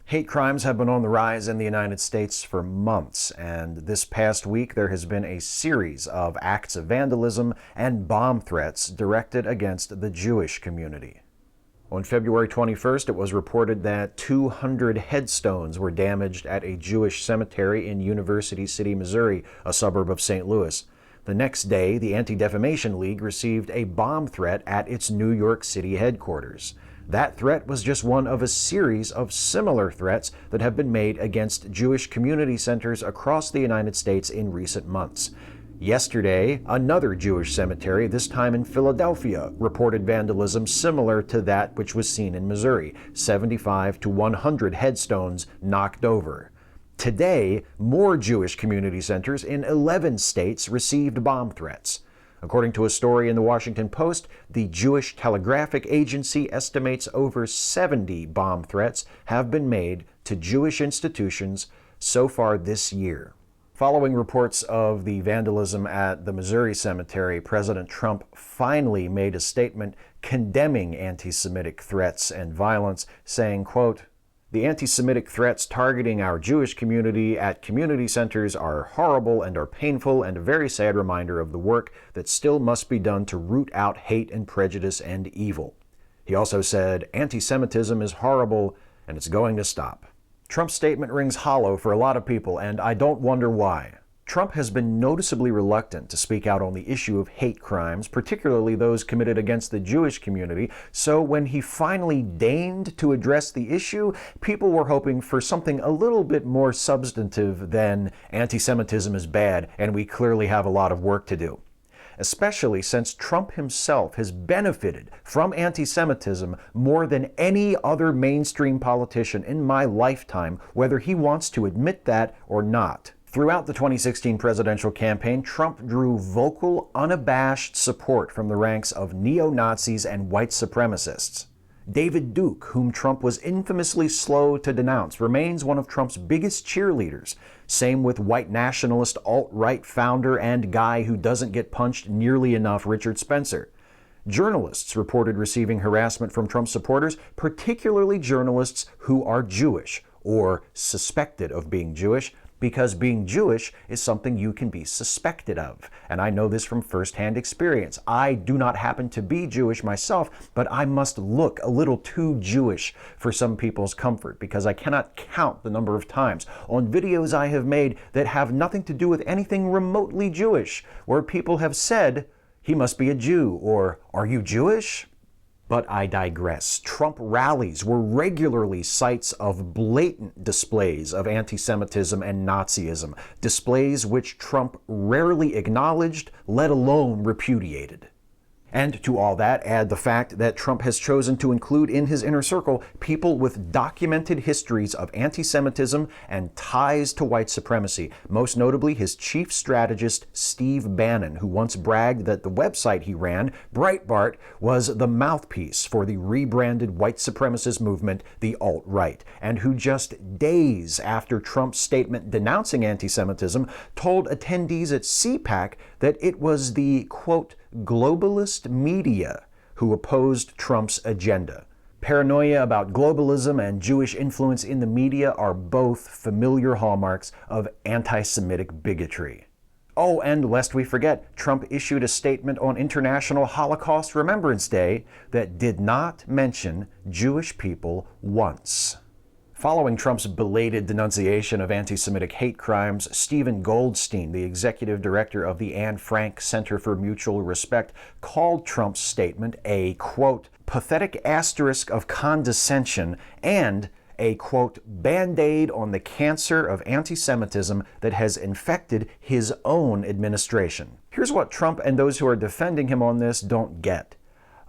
Hate crimes have been on the rise in the United States for months, and this past week there has been a series of acts of vandalism and bomb threats directed against the Jewish community. On February 21st, it was reported that 200 headstones were damaged at a Jewish cemetery in University City, Missouri, a suburb of St. Louis. The next day, the Anti-Defamation League received a bomb threat at its New York City headquarters. That threat was just one of a series of similar threats that have been made against Jewish community centers across the United States in recent months. Yesterday, another Jewish cemetery, this time in Philadelphia, reported vandalism similar to that which was seen in Missouri, 75 to 100 headstones knocked over. Today, more Jewish community centers in 11 states received bomb threats. According to a story in the Washington Post, the Jewish Telegraphic Agency estimates over 70 bomb threats have been made to Jewish institutions so far this year. Following reports of the vandalism at the Missouri cemetery, President Trump finally made a statement condemning anti-Semitic threats and violence, saying, quote, "The anti-Semitic threats targeting our Jewish community at community centers are horrible and are painful and a very sad reminder of the work that still must be done to root out hate and prejudice and evil." He also said, "Anti-Semitism is horrible and it's going to stop." Trump's statement rings hollow for a lot of people, and I don't wonder why. Trump has been noticeably reluctant to speak out on the issue of hate crimes, particularly those committed against the Jewish community, so when he finally deigned to address the issue, people were hoping for something a little bit more substantive than anti-Semitism is bad and we clearly have a lot of work to do. Especially since Trump himself has benefited from anti-Semitism more than any other mainstream politician in my lifetime, whether he wants to admit that or not. Throughout the 2016 presidential campaign, Trump drew vocal, unabashed support from the ranks of neo-Nazis and white supremacists. David Duke, whom Trump was infamously slow to denounce, remains one of Trump's biggest cheerleaders. Same with white nationalist alt-right founder and guy who doesn't get punched nearly enough, Richard Spencer. Journalists reported receiving harassment from Trump supporters, particularly journalists who are Jewish or suspected of being Jewish, because being Jewish is something you can be suspected of. And I know this from firsthand experience. I do not happen to be Jewish myself, but I must look a little too Jewish for some people's comfort, because I cannot count the number of times on videos I have made that have nothing to do with anything remotely Jewish, where people have said, "He must be a Jew," or "Are you Jewish?" But I digress. Trump rallies were regularly sites of blatant displays of anti-Semitism and Nazism, displays which Trump rarely acknowledged, let alone repudiated. And to all that, add the fact that Trump has chosen to include in his inner circle people with documented histories of anti-Semitism and ties to white supremacy, most notably his chief strategist, Steve Bannon, who once bragged that the website he ran, Breitbart, was the mouthpiece for the rebranded white supremacist movement, the alt-right, and who just days after Trump's statement denouncing anti-Semitism told attendees at CPAC that it was the, quote, globalist media who opposed Trump's agenda. Paranoia about globalism and Jewish influence in the media are both familiar hallmarks of anti-Semitic bigotry. Oh, and lest we forget, Trump issued a statement on International Holocaust Remembrance Day that did not mention Jewish people once. Following Trump's belated denunciation of anti-Semitic hate crimes, Stephen Goldstein, the executive director of the Anne Frank Center for Mutual Respect, called Trump's statement a, quote, pathetic asterisk of condescension and a, quote, band-aid on the cancer of anti-Semitism that has infected his own administration. Here's what Trump and those who are defending him on this don't get.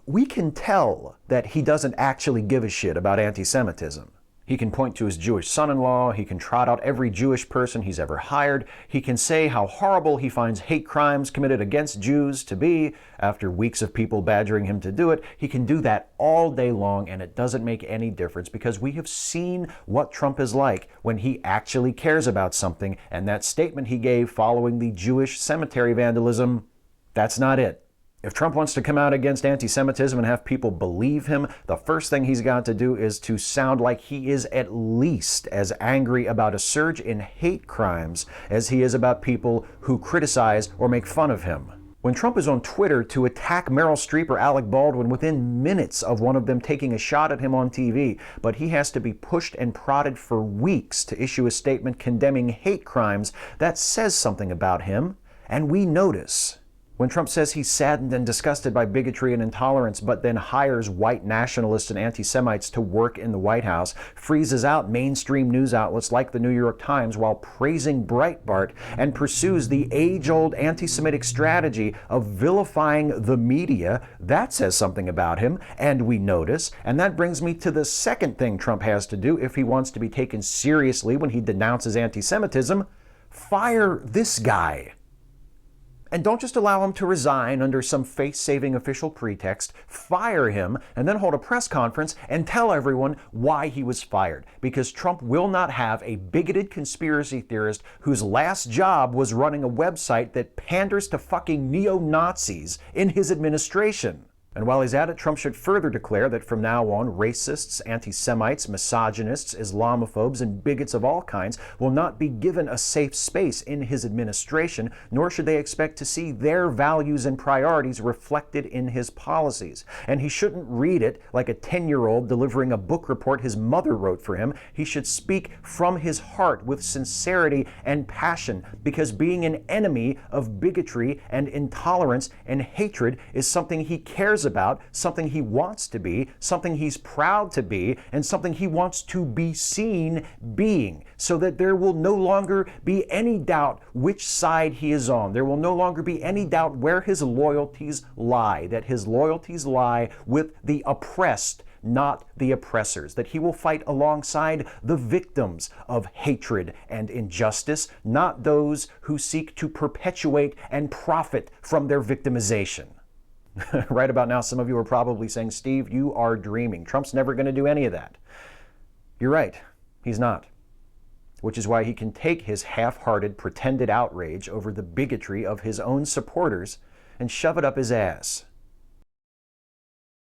We can tell that he doesn't actually give a shit about anti-Semitism. He can point to his Jewish son-in-law, he can trot out every Jewish person he's ever hired, he can say how horrible he finds hate crimes committed against Jews to be, after weeks of people badgering him to do it. He can do that all day long, and it doesn't make any difference because we have seen what Trump is like when he actually cares about something, and that statement he gave following the Jewish cemetery vandalism, that's not it. If Trump wants to come out against anti-Semitism and have people believe him, the first thing he's got to do is to sound like he is at least as angry about a surge in hate crimes as he is about people who criticize or make fun of him. When Trump is on Twitter to attack Meryl Streep or Alec Baldwin within minutes of one of them taking a shot at him on TV, but he has to be pushed and prodded for weeks to issue a statement condemning hate crimes, that says something about him, and we notice. When Trump says he's saddened and disgusted by bigotry and intolerance, but then hires white nationalists and anti-Semites to work in the White House, freezes out mainstream news outlets like the New York Times while praising Breitbart, and pursues the age-old anti-Semitic strategy of vilifying the media, that says something about him, and we notice. And that brings me to the second thing Trump has to do if he wants to be taken seriously when he denounces anti-Semitism: fire this guy. And don't just allow him to resign under some face-saving official pretext. Fire him and then hold a press conference and tell everyone why he was fired. Because Trump will not have a bigoted conspiracy theorist whose last job was running a website that panders to fucking neo-Nazis in his administration. And while he's at it, Trump should further declare that from now on, racists, anti-Semites, misogynists, Islamophobes, and bigots of all kinds will not be given a safe space in his administration, nor should they expect to see their values and priorities reflected in his policies. And he shouldn't read it like a 10-year-old delivering a book report his mother wrote for him. He should speak from his heart with sincerity and passion, because being an enemy of bigotry and intolerance and hatred is something he cares about, something he wants to be, something he's proud to be, and something he wants to be seen being, so that there will no longer be any doubt which side he is on. There will no longer be any doubt where his loyalties lie, that his loyalties lie with the oppressed, not the oppressors, that he will fight alongside the victims of hatred and injustice, not those who seek to perpetuate and profit from their victimization. Right about now, some of you are probably saying, Steve, you are dreaming. Trump's never going to do any of that. You're right. He's not. Which is why he can take his half-hearted, pretended outrage over the bigotry of his own supporters and shove it up his ass.